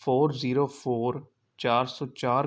404 404